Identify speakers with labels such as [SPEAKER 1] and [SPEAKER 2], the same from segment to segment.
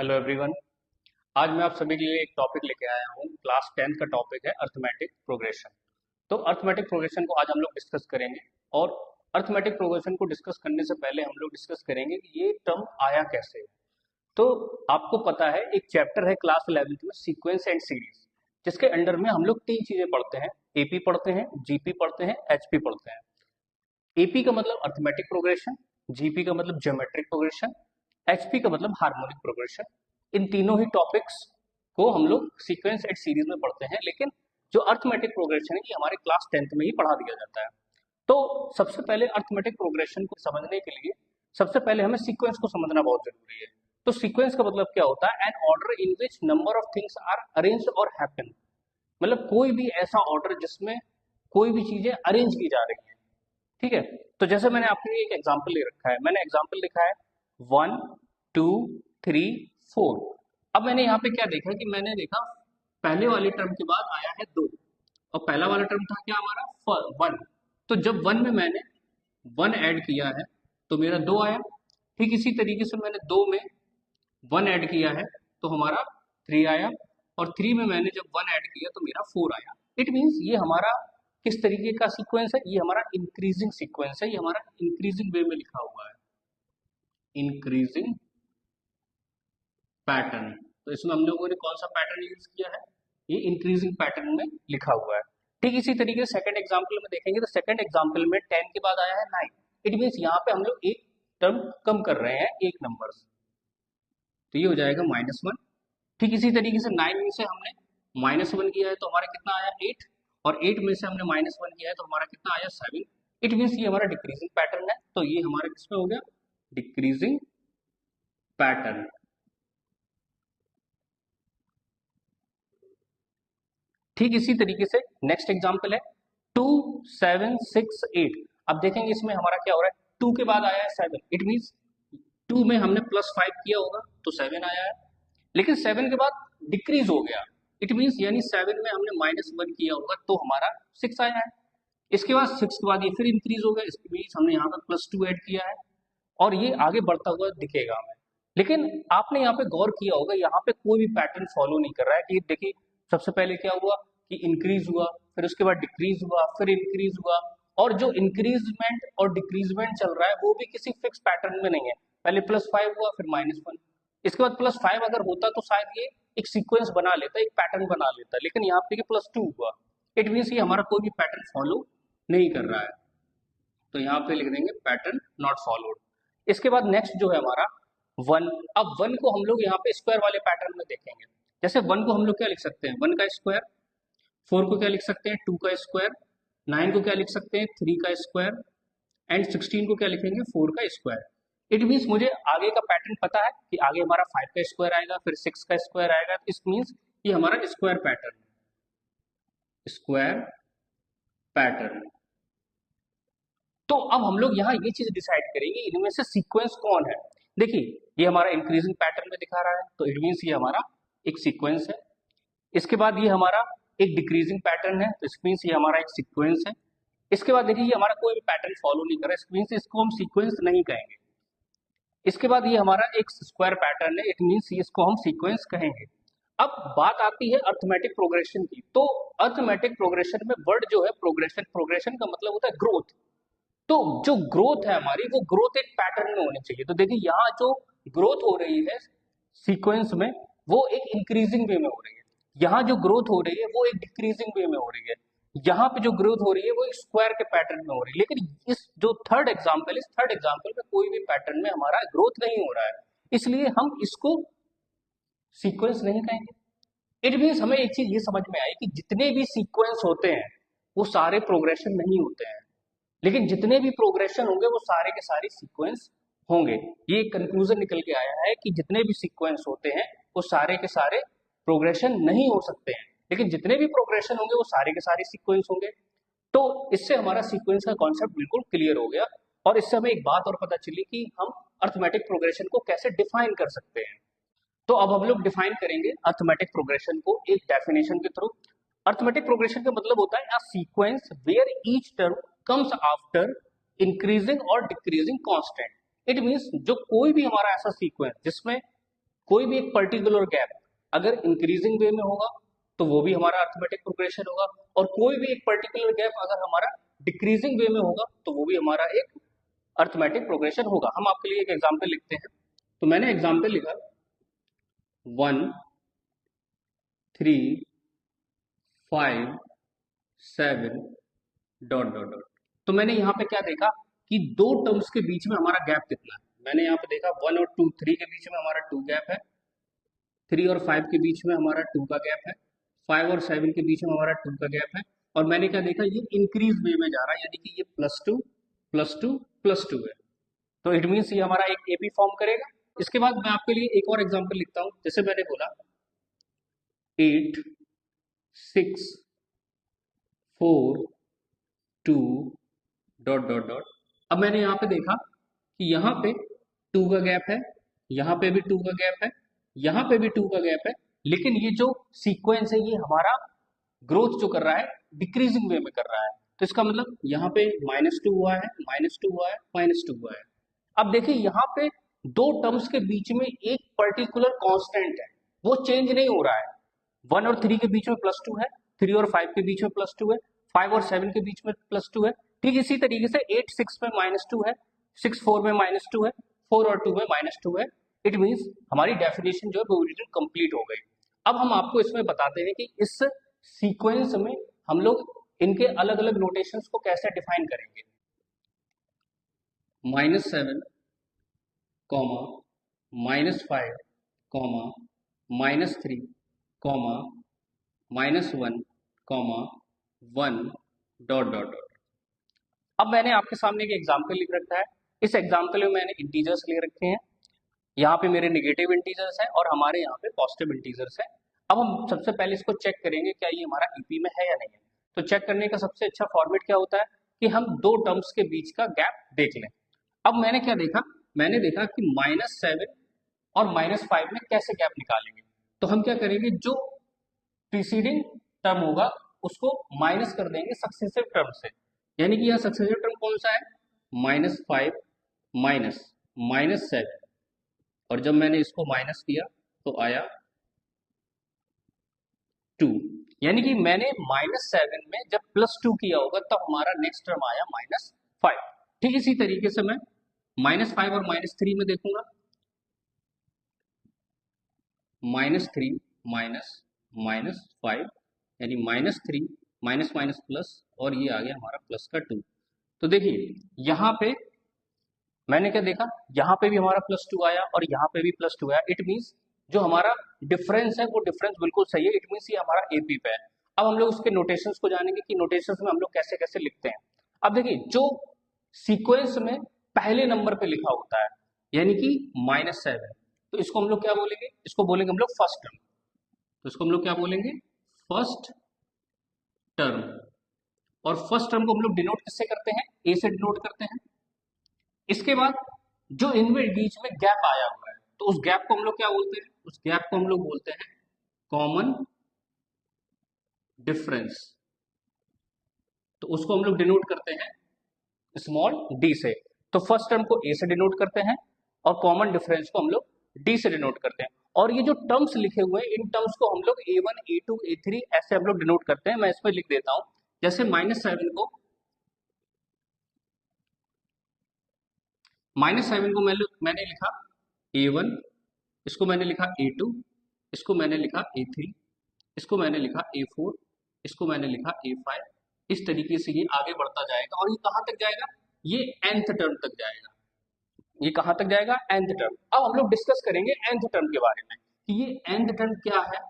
[SPEAKER 1] Hello everyone. आज मैं आप सभी के लिए एक टॉपिक लेके आया हूँ। क्लास 10th का टॉपिक है अर्थमेटिक प्रोग्रेशन। तो अर्थमेटिक प्रोग्रेशन को आज हम लोग डिस्कस करेंगे। और अर्थमेटिक प्रोग्रेशन को डिस्कस करने से पहले हम लोग डिस्कस करेंगे कि ये टर्म आया कैसे है। तो आपको पता है एक चैप्टर है क्लास 11th में, सीक्वेंस एंड सीरीज, जिसके अंडर में हम लोग तीन चीजें पढ़ते हैं। एपी पढ़ते हैं, जीपी पढ़ते हैं, एचपी पढ़ते हैं। एपी का मतलब अर्थमेटिक प्रोग्रेशन, जीपी का मतलब ज्योमेट्रिक प्रोग्रेशन, एचपी का मतलब हार्मोनिक प्रोग्रेशन। इन तीनों ही टॉपिक्स को हम लोग सीक्वेंस एंड सीरीज में पढ़ते हैं, लेकिन जो अर्थमेटिक प्रोग्रेशन है ये हमारे क्लास 10th में ही पढ़ा दिया जाता है। तो सबसे पहले अर्थमेटिक प्रोग्रेशन को समझने के लिए सबसे पहले हमें सीक्वेंस को समझना बहुत जरूरी है। तो सीक्वेंस का मतलब क्या होता है? An order in which number of things are arranged और हैपन। मतलब कोई भी ऐसा ऑर्डर जिसमें कोई भी चीजें अरेंज की जा रही हैं। ठीक है। तो जैसे मैंने आपके लिए एक एग्जांपल ले रखा है, मैंने एग्जांपल लिखा है 1 2 3 4। अब मैंने यहाँ पे क्या देखा कि मैंने देखा पहले वाले टर्म के बाद आया है 2, और पहला वाला टर्म था क्या हमारा 1। तो जब 1 में मैंने 1 ऐड किया है तो मेरा 2 आया। ठीक इसी तरीके से मैंने 2 में 1 ऐड किया है तो हमारा 3 आया। और 3 में मैंने जब 1 ऐड किया तो मेरा 4 आया। इट मीन्स ये हमारा किस तरीके का सीक्वेंस है? ये हमारा इंक्रीजिंग सीक्वेंस है, ये हमारा इंक्रीजिंग वे में लिखा हुआ है, इंक्रीजिंग पैटर्न। तो इसमें हम लोगों ने कौन सा पैटर्न यूज किया है? ये इंक्रीजिंग पैटर्न में लिखा हुआ है। ठीक इसी तरीके से सेकंड एग्जांपल में देखेंगे तो सेकंड एग्जांपल में 10 के बाद आया है 9। इट मीन्स यहाँ पे हम लोग एक टर्म कम कर रहे हैं, एक नंबर, तो ये हो जाएगा -1। ठीक इसी तरीके से 9 में से हमने -1 किया है तो हमारा कितना आया 8। और 8 में से हमने -1 किया है तो हमारा कितना आया 7। इट मीन्स ये हमारा डिक्रीजिंग पैटर्न है, तो ये हमारा किसमें हो गया? Decreasing pattern. ठीक इसी तरीके से नेक्स्ट एग्जांपल है 2 7 6 8। अब देखेंगे इसमें हमारा क्या हो रहा है, 2 के बाद आया है 7। इट मीन्स 2 में हमने +5 किया होगा तो 7 आया है। लेकिन 7 के बाद डिक्रीज हो गया। इट मीन्स यानी 7 में हमने -1 किया होगा तो हमारा 6 आया है। इसके बाद 6 के बाद ये फिर इंक्रीज हो गया, इसके मीन्स हमने यहाँ पर +2 ऐड किया है, और ये आगे बढ़ता हुआ दिखेगा हमें। लेकिन आपने यहाँ पे गौर किया होगा, यहाँ पे कोई भी पैटर्न फॉलो नहीं कर रहा है कि देखिए सबसे पहले क्या हुआ कि इंक्रीज हुआ, फिर उसके बाद डिक्रीज हुआ, फिर इंक्रीज हुआ। और जो इंक्रीजमेंट और डिक्रीजमेंट चल रहा है वो भी किसी फिक्स पैटर्न में नहीं है। पहले +5 हुआ, फिर -1, इसके बाद +5 अगर होता तो शायद ये एक सीक्वेंस बना लेता, एक पैटर्न बना लेता, लेकिन यहाँ पे +2 हुआ। इट मीन्स ये हमारा कोई भी पैटर्न फॉलो नहीं कर रहा है, तो यहाँ पे लिख देंगे पैटर्न नॉट फॉलोड। इसके बाद नेक्स्ट जो है हमारा 1। अब 1 को हम लोग यहाँ पे स्क्वायर वाले पैटर्न में देखेंगे। जैसे 1 को हम लोग क्या लिख सकते हैं? 1 का स्क्वायर। 4 को क्या लिख सकते हैं? 2 का स्क्वायर। 9 को क्या लिख सकते हैं? 3 का स्क्वायर। एंड 16 को क्या लिखेंगे? 4 का स्क्वायर। इट मीन्स मुझे आगे का पैटर्न पता है कि आगे हमारा 5 का स्क्वायर आएगा, फिर 6 का स्क्वायर आएगा। इस मीन्स ये हमारा स्क्वायर पैटर्न है, स्क्वायर पैटर्न। तो अब हम लोग यहाँ ये चीज डिसाइड करेंगे इनमें से सीक्वेंस कौन है। देखिए ये हमारा इंक्रीजिंग पैटर्न में दिखा रहा है तो इट मीन्स ये हमारा एक सीक्वेंस है। इसके बाद ये हमारा एक डिक्रीजिंग पैटर्न है तो इट मीन्स ये हमारा एक सीक्वेंस है। इसके बाद देखिए ये हमारा कोई भी पैटर्न फॉलो नहीं कर रहा है, इट मीन्स इसको हम सीक्वेंस नहीं कहेंगे। इसके बाद ये हमारा एक स्क्वायर पैटर्न है, इट मीन्स इसको हम सीक्वेंस कहेंगे। अब बात आती है अर्थमेटिक प्रोग्रेशन की। तो अर्थमेटिक प्रोग्रेशन में वर्ड जो है प्रोग्रेशन, प्रोग्रेशन का मतलब होता है ग्रोथ। तो जो ग्रोथ है हमारी वो ग्रोथ एक पैटर्न में होनी चाहिए। तो देखिए यहाँ जो ग्रोथ हो रही है सीक्वेंस में वो एक इंक्रीजिंग वे में हो रही है, यहाँ जो ग्रोथ हो रही है वो एक डिक्रीजिंग वे में हो रही है, यहाँ पे जो ग्रोथ हो रही है वो एक स्क्वायर के पैटर्न में हो रही है। लेकिन इस जो थर्ड एग्जाम्पल, इस थर्ड एग्जाम्पल में कोई भी पैटर्न में हमारा ग्रोथ नहीं हो रहा है, इसलिए हम इसको सीक्वेंस नहीं कहेंगे। इट मीन्स हमें एक चीज ये समझ में आई कि जितने भी सीक्वेंस होते हैं वो सारे प्रोग्रेशन नहीं होते हैं, लेकिन जितने भी प्रोग्रेशन होंगे वो सारे के सारे सीक्वेंस होंगे। ये कंक्लूजन निकल के आया है कि जितने भी सीक्वेंस होते हैं वो सारे के सारे प्रोग्रेशन नहीं हो सकते हैं, लेकिन जितने भी प्रोग्रेशन होंगे वो सारे के सारे सीक्वेंस होंगे। तो इससे हमारा सीक्वेंस का कॉन्सेप्ट बिल्कुल क्लियर हो गया। और इससे हमें एक बात और पता चली कि हम अर्थमेटिक प्रोग्रेशन को कैसे डिफाइन कर सकते हैं। तो अब हम लोग डिफाइन करेंगे अर्थमेटिक प्रोग्रेशन को एक डेफिनेशन के थ्रू। अर्थमेटिक प्रोग्रेशन का मतलब होता है a sequence where each term comes after increasing और डिक्रीजिंग कांस्टेंट। इट मींस जो कोई भी हमारा ऐसा सीक्वेंस जिसमें कोई भी एक पर्टिकुलर गैप अगर इंक्रीजिंग वे में होगा तो वो भी हमारा अर्थमेटिक प्रोग्रेशन होगा, और कोई भी एक पर्टिकुलर गैप अगर हमारा डिक्रीजिंग वे में होगा तो वो भी हमारा एक अर्थमेटिक प्रोग्रेशन होगा। हम आपके लिए एक एग्जाम्पल लिखते हैं। तो मैंने एग्जाम्पल लिखा 1 3 5 7 डॉट डॉट डॉट। तो मैंने यहाँ पे क्या देखा कि दो टर्म्स के बीच में हमारा गैप कितना है। मैंने यहाँ पे देखा 1 और 2 3 के बीच में हमारा 2 गैप है, 3 और 5 के बीच में हमारा 2 का गैप है, 5 और 7 के बीच में हमारा 2 का गैप है, और मैंने क्या देखा ये इंक्रीज वे में जा रहा है, यानी कि ये +2 +2 +2 है। तो इट मीन्स ये हमारा एक एपी फॉर्म करेगा। इसके बाद मैं आपके लिए एक और एग्जांपल लिखता हूं। जैसे मैंने बोला 8 6 4 2 डॉट डॉट डॉट। अब मैंने यहाँ पे देखा कि यहाँ पे 2 का गैप है, यहाँ पे भी 2 का गैप है, यहाँ पे भी 2 का गैप है, लेकिन ये जो सीक्वेंस है ये हमारा ग्रोथ जो कर रहा है डिक्रीजिंग वे में कर रहा है। तो इसका मतलब यहाँ पे -2 हुआ है, -2 हुआ है, -2 हुआ है। अब देखिए यहाँ पे दो टर्म्स के बीच में एक पर्टिकुलर कांस्टेंट है, वो चेंज नहीं हो रहा है। 1 और 3 के बीच में +2 है, 3 और 5 के बीच में +2 है, 5 और 7 के बीच में +2 है। ठीक इसी तरीके से 8 6 में -2 है, 6 4 में -2 है, 4 और 2 में -2 है। इट मीन्स हमारी डेफिनेशन जो है वो कंप्लीट हो गई। अब हम आपको इसमें बताते हैं कि इस सीक्वेंस में हम लोग इनके अलग अलग नोटेशंस को कैसे डिफाइन करेंगे। -7, -5, -3, -1, -1 डॉट डॉट डॉट। अब मैंने आपके सामने एक एग्जाम्पल लिख रखा है। इस एग्जाम्पल में मैंने इंटीजर्स लिख रखे हैं। यहाँ पे मेरे नेगेटिव इंटीजर्स हैं और हमारे यहाँ पे पॉजिटिव इंटीजर्स हैं। अब हम सबसे पहले इसको चेक करेंगे क्या ये हमारा ईपी में है या नहीं है। तो चेक करने का सबसे अच्छा फॉर्मेट क्या होता है कि हम दो टर्म्स के बीच का गैप देख लें। अब मैंने क्या देखा, मैंने देखा कि -7 और -5 में कैसे गैप निकालेंगे। तो हम क्या करेंगे, जो प्रीसीडिंग टर्म होगा उसको माइनस कर देंगे सक्सेसिव टर्म से, यानी कि यहाँ सक्सेसिव टर्म कौन सा है, -5 -7, और जब मैंने इसको माइनस किया तो आया 2, यानी कि मैंने -7 में जब +2 किया होगा तब हमारा नेक्स्ट टर्म आया -5। ठीक इसी तरीके से मैं -5 और -3 में देखूंगा, -3 -5, यानी -3 माइनस माइनस प्लस, और ये आ गया हमारा प्लस का 2। तो देखिए यहाँ पे मैंने क्या देखा, यहाँ पे भी हमारा +2 आया और यहाँ पे भी +2 आया। इट मीन्स जो हमारा डिफरेंस है वो डिफरेंस बिल्कुल सही है। इट मीन्स ये हमारा एपी पे है। अब हम लोग उसके नोटेशंस को जानेंगे कि नोटेशंस में हम लोग कैसे कैसे लिखते हैं। अब देखिए जो सीक्वेंस में पहले नंबर पे लिखा होता है, यानी कि -7, तो इसको हम लोग क्या बोलेंगे, इसको बोलेंगे हम लोग फर्स्ट टर्म। तो इसको हम लोग क्या बोलेंगे, फर्स्ट टर्म। और फर्स्ट टर्म को हम लोग डिनोट किससे करते हैं, ए से डिनोट करते हैं। इसके बाद जो इनमें बीच में गैप आया हुआ है तो उस गैप को हम लोग क्या बोलते हैं, उस गैप को हम लोग बोलते हैं कॉमन डिफरेंस। तो उसको हम लोग डिनोट करते हैं स्मॉल डी से। तो फर्स्ट टर्म को ए से डिनोट करते हैं और कॉमन डिफरेंस को हम लोग डी से डिनोट करते हैं। और ये जो टर्म्स लिखे हुए हैं इन टर्म्स को हम लोग A1 A2 A3 ऐसे हम लोग डिनोट करते हैं। मैं इसमें लिख देता हूं, जैसे -7 को मैंने लिखा A1, इसको मैंने लिखा A2, इसको मैंने लिखा A3, इसको मैंने लिखा A4, इसको मैंने लिखा A5। इस तरीके से ये आगे बढ़ता जाएगा और ये कहाँ तक जाएगा, ये nth टर्म तक जाएगा। ये कहाँ तक जाएगा, nth टर्म। अब हम लोग डिस्कस करेंगे nth टर्म के बारे में कि ये nth टर्म क्या है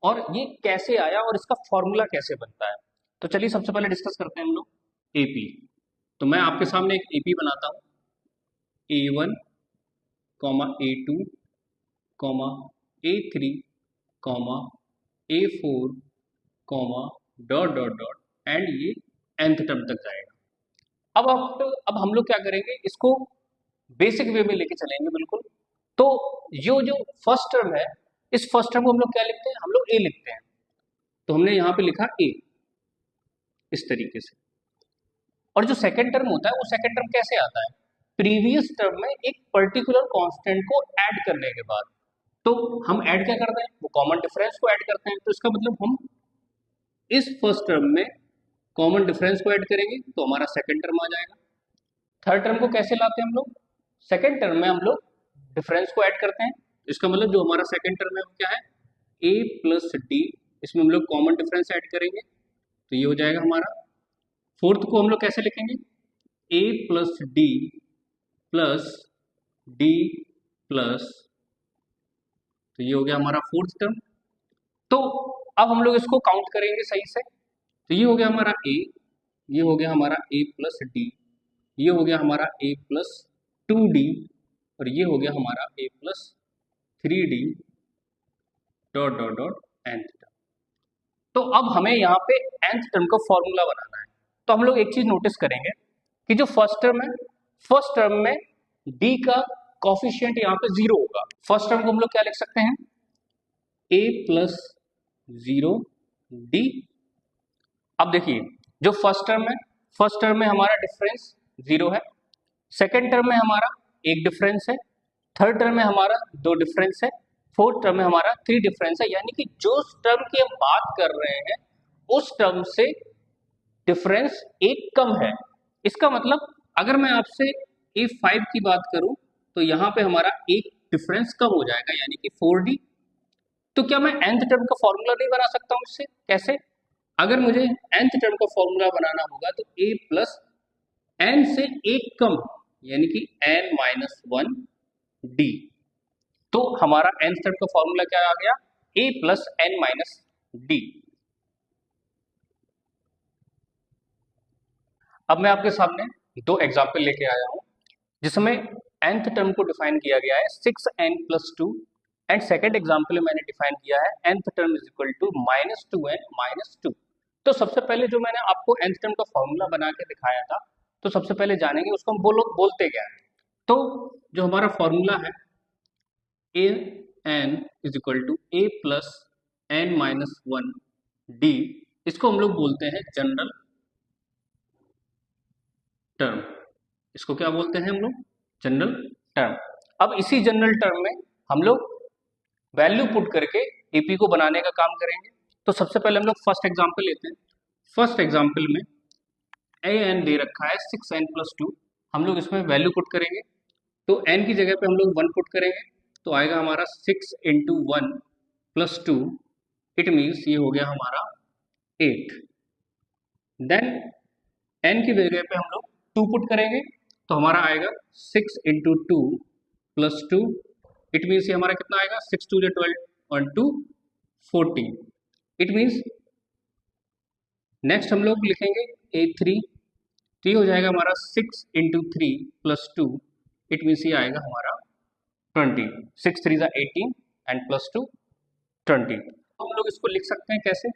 [SPEAKER 1] और ये कैसे आया और इसका फॉर्मूला कैसे बनता है। तो चलिए सबसे पहले डिस्कस करते हैं हम लोग एपी। तो मैं आपके सामने एक एपी बनाता हूँ, A1, A2, A3, A4, dot dot dot, and ये nth टर्म तक जाएगा। अब हम लोग क्या करेंगे, इसको बेसिक वे में लेके चलेंगे बिल्कुल। तो जो फर्स्ट टर्म है, इस फर्स्ट टर्म को हम लोग क्या लिखते हैं, हम लोग ए लिखते हैं। तो हमने यहाँ पे लिखा ए इस तरीके से। और जो सेकंड टर्म होता है वो सेकंड टर्म कैसे आता है, प्रीवियस टर्म में एक पर्टिकुलर कांस्टेंट को ऐड करने के बाद। तो हम ऐड क्या करते हैं, वो कॉमन डिफरेंस को ऐड करते हैं। तो इसका मतलब हम इस फर्स्ट टर्म में कॉमन डिफरेंस को ऐड करेंगे तो हमारा सेकंड टर्म आ जाएगा। थर्ड टर्म को कैसे लाते हैं हम लोग, सेकंड टर्म में हम लोग डिफरेंस को ऐड करते हैं। इसका मतलब जो हमारा सेकंड टर्म है वो क्या है, a प्लस डी, इसमें हम लोग कॉमन डिफरेंस ऐड करेंगे तो ये हो जाएगा हमारा। फोर्थ को हम लोग कैसे लिखेंगे, a plus D plus D plus, तो ये हो गया हमारा फोर्थ टर्म। तो अब हम लोग इसको काउंट करेंगे सही से, तो ये हो गया हमारा a, ये हो गया हमारा a प्लस डी, ये हो गया हमारा a प्लस 2d, और ये हो गया हमारा a plus 3d dot dot dot nth term. तो अब हमें यहाँ पे nth टर्म का फॉर्मूला बनाना है। तो हम लोग एक चीज नोटिस करेंगे कि जो फर्स्ट टर्म है, फर्स्ट टर्म में d का कॉफिशिएंट यहाँ पे 0 होगा। फर्स्ट टर्म को हम लोग क्या लिख सकते हैं, a प्लस 0d। अब देखिए जो फर्स्ट टर्म है, फर्स्ट टर्म में हमारा डिफरेंस 0 है, सेकेंड टर्म में हमारा एक डिफरेंस है, थर्ड टर्म में हमारा 2 डिफरेंस है, फोर्थ टर्म में हमारा 3 डिफरेंस है। यानी कि जो टर्म की हम बात कर रहे हैं उस टर्म से डिफरेंस एक कम है। इसका मतलब अगर मैं आपसे a5 की बात करूं तो यहां पे हमारा एक डिफरेंस कम हो जाएगा यानी कि 4d। तो क्या मैं nth टर्म का फॉर्मूला नहीं बना सकता हूं इससे, कैसे, अगर मुझे nth टर्म का फॉर्मूला बनाना होगा तो a प्लस n से एक कम यानी कि n माइनस 1d। तो हमारा nth टर्म का फॉर्मूला क्या आ गया, a plus n minus D. अब मैं आपके सामने 2 एग्जाम्पल लेके आया हूं जिसमें nth टर्म को डिफाइन किया गया है 6n plus 2, and second example में मैंने डिफाइन किया है nth term is equal to minus 2n minus 2। तो सबसे पहले जो मैंने आपको nth टर्म का फॉर्मूला बना के दिखाया था, तो सबसे पहले जानेंगे उसको हम बोलते क्या है। तो जो हमारा फॉर्मूला है a n is equal to a plus n minus 1d, इसको हम लोग बोलते हैं जनरल टर्म। इसको क्या बोलते हैं हम लोग, जनरल टर्म। अब इसी जनरल टर्म में हम लोग वैल्यू पुट करके एपी को बनाने का काम करेंगे। तो सबसे पहले हम लोग फर्स्ट एग्जांपल लेते हैं। फर्स्ट एग्जांपल में ए एन दे रखा है 6n प्लस 2, हम लोग इसमें वैल्यू पुट करेंगे। तो n की जगह पे हम लोग 1 पुट करेंगे तो आएगा हमारा 6 इंटू 1 प्लस 2, इट मीन्स ये हो गया हमारा 8। देन n की जगह पे हम लोग 2 पुट करेंगे तो हमारा आएगा 6 इंटू 2 प्लस 2, इट मीन्स ये हमारा कितना आएगा, 6 2 12 और 2 14। इट मीन्स नेक्स्ट हम लोग लिखेंगे a3, तो ये हो जाएगा हमारा 6 इंटू 3 प्लस 2, इट मीन्स ये आएगा हमारा 20। 6 3 ज़ा 18 एंड प्लस 2 20। हम लोग इसको लिख सकते हैं कैसे,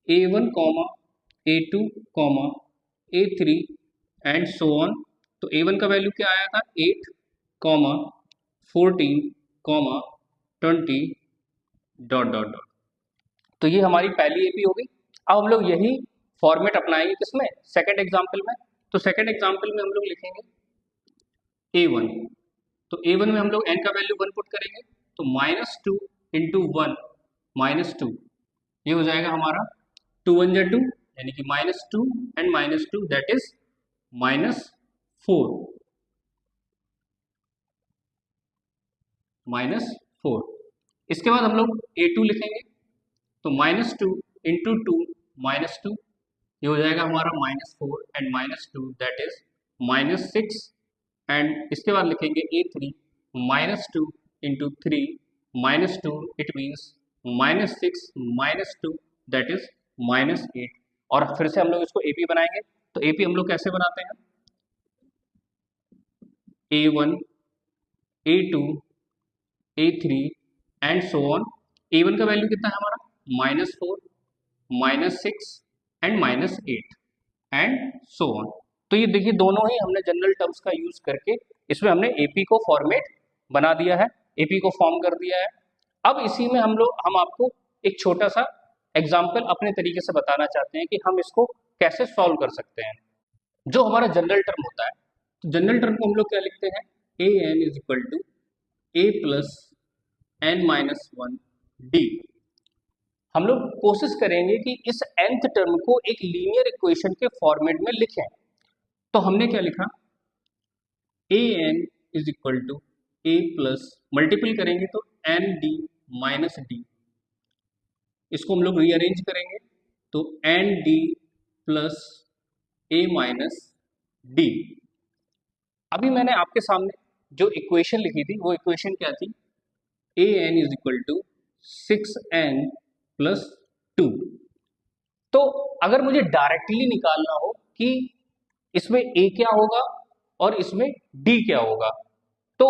[SPEAKER 1] a1 comma a2 comma a3 and so on. तो a1 का वैल्यू क्या आया था 8 comma 14 comma 20 dot dot dot. तो ये हमारी पहली एपी हो गई। अब हम लोग यही फॉर्मेट अपनाएंगे किसमें, सेकंड एग्जांपल में। तो सेकंड एग्जांपल में हम लोग लिखेंगे a1, तो a1 में हम लोग n का वैल्यू 1 पुट करेंगे तो माइनस 2 इंटू 1 माइनस 2, ये हो जाएगा हमारा 2 1 जा 2 यानी कि minus 2 and minus 2 that is minus 4, minus 4। इसके बाद हम लोग a2 लिखेंगे तो माइनस 2 इंटू 2 माइनस 2, ये हो जाएगा हमारा minus 4 and minus 2 that is minus 6। And इसके बाद लिखेंगे a3 minus 2 into 3 minus 2, it means minus 6 minus 2 that is minus 8। और फिर से हम लोग इसको एपी बनाएंगे। तो एपी हम लोग कैसे बनाते हैं, a1 a2 a3 and so on. a1 का वैल्यू कितना है हमारा minus 4 minus 6 and minus 8 and so on. तो ये देखिए दोनों ही हमने जनरल टर्म्स का यूज करके इसमें हमने एपी को फॉर्मेट बना दिया है, एपी को फॉर्म कर दिया है। अब इसी में हम आपको एक छोटा सा एग्जाम्पल अपने तरीके से बताना चाहते हैं कि हम इसको कैसे सॉल्व कर सकते हैं। जो हमारा जनरल टर्म होता है, तो जनरल टर्म को हम लोग क्या लिखते हैं, a n is equal to a plus n minus one d. हम लोग कोशिश करेंगे कि इस nth टर्म को एक लीनियर इक्वेशन के फॉर्मेट में लिखें। तो हमने क्या लिखा, a n is equal to a plus, multiple करेंगे तो एन डी माइनस डी, इसको हम लोग रीअरेंज करेंगे तो एन डी प्लस ए माइनस डी। अभी मैंने आपके सामने जो इक्वेशन लिखी थी वो इक्वेशन क्या थी, a n is equal to 6n plus 2। तो अगर मुझे डायरेक्टली निकालना हो कि इसमें a क्या होगा और इसमें d क्या होगा, तो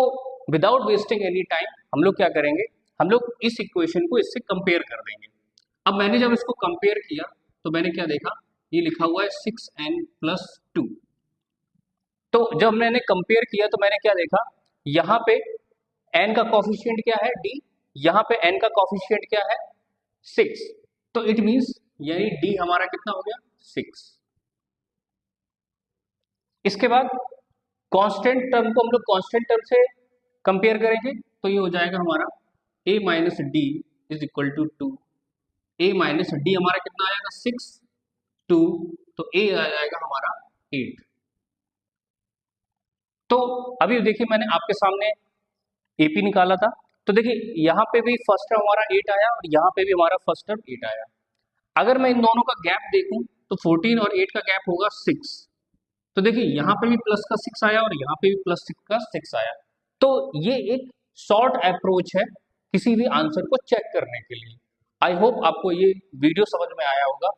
[SPEAKER 1] विदाउट वेस्टिंग एनी टाइम हम लोग क्या करेंगे, हम लोग इस इक्वेशन को इससे कंपेयर कर देंगे। अब मैंने जब इसको कंपेयर किया तो मैंने क्या देखा, ये लिखा हुआ है 6n प्लस 2। तो जब मैंने कंपेयर किया तो मैंने क्या देखा, यहाँ पे n का कॉफिशिएंट क्या है d, यहाँ पे n का कॉफिशिएंट क्या है 6, तो इट मींस यानी d हमारा कितना हो गया 6। इसके बाद कांस्टेंट टर्म को हम लोग कांस्टेंट टर्म से कंपेयर करेंगे तो ये हो जाएगा हमारा a minus D is equal to 2। a minus D हमारा कितना आएगा 6, 2, तो a आ जाएगा हमारा 8। तो अभी देखिए मैंने आपके सामने एपी निकाला था, तो देखिए यहाँ पे भी फर्स्ट टर्म हमारा 8 आया और यहाँ पे भी हमारा फर्स्ट टर्म 8 आया। अगर मैं इन दोनों का गैप देखूं तो 14 और 8 का गैप होगा 6। तो देखिए यहाँ पे भी प्लस का 6 आया और यहाँ पे भी प्लस 6 का 6 आया। तो ये एक शॉर्ट अप्रोच है किसी भी आंसर को चेक करने के लिए। आई होप आपको ये वीडियो समझ में आया होगा।